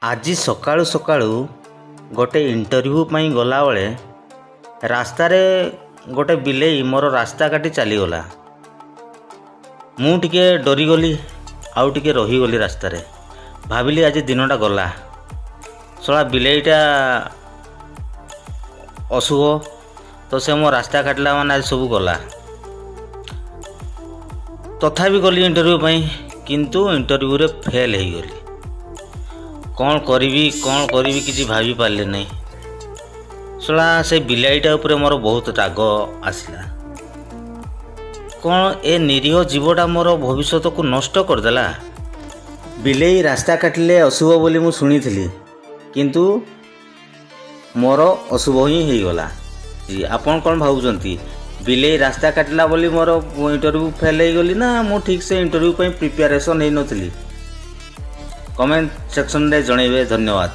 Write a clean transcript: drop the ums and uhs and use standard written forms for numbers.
ଆଜି ସକାଳୁ ସକାଳୁ ଗୋଟେ ଇଣ୍ଟରଭ୍ୟୁ ପାଇଁ ଗଲାବେଳେ ରାସ୍ତାରେ ଗୋଟେ ବିଲେଇ ମୋର ରାସ୍ତା କାଟି ଚାଲିଗଲା। ମୁଁ ଟିକେ ଡରିଗଲି, ଆଉ ଟିକେ ରହିଗଲି ରାସ୍ତାରେ। ଭାବିଲି ଆଜି ଦିନଟା ଗଲା। ଶଳା ବିଲେଇଟା ଅଶୁଭ, ତ ସେ ମୋ ରାସ୍ତା କାଟିଲା ମାନେ ଆଜି ସବୁ ଗଲା। ତଥାପି ଗଲି ଇଣ୍ଟରଭ୍ୟୁ ପାଇଁ, କିନ୍ତୁ ଇଣ୍ଟରଭ୍ୟୁରେ ଫେଲ୍ ହେଇଗଲି। କ'ଣ କରିବି କିଛି ଭାବିପାରିଲି ନାହିଁ। ଶଳା ସେ ବିଲେଇଟା ଉପରେ ମୋର ବହୁତ ରାଗ ଆସିଲା। କ'ଣ ଏ ନିରୀହ ଜୀବଟା ମୋର ଭବିଷ୍ୟତକୁ ନଷ୍ଟ କରିଦେଲା। ବିଲେଇ ରାସ୍ତା କାଟିଲେ ଅଶୁଭ ବୋଲି ମୁଁ ଶୁଣିଥିଲି, କିନ୍ତୁ ମୋର ଅଶୁଭ ହିଁ ହେଇଗଲା। ଆପଣ କ'ଣ ଭାବୁଛନ୍ତି? ବିଲେଇ ରାସ୍ତା କାଟିଲା ବୋଲି ମୋର ଇଣ୍ଟରଭ୍ୟୁ ଫେଲ୍ ହେଇଗଲି, ନା ମୁଁ ଠିକ୍ ସେ ଇଣ୍ଟରଭ୍ୟୁ ପାଇଁ ପ୍ରିପାରେସନ୍ ହେଇନଥିଲି? କମେଣ୍ଟ ସେକ୍ସନରେ ଜଣାଇବେ। ଧନ୍ୟବାଦ।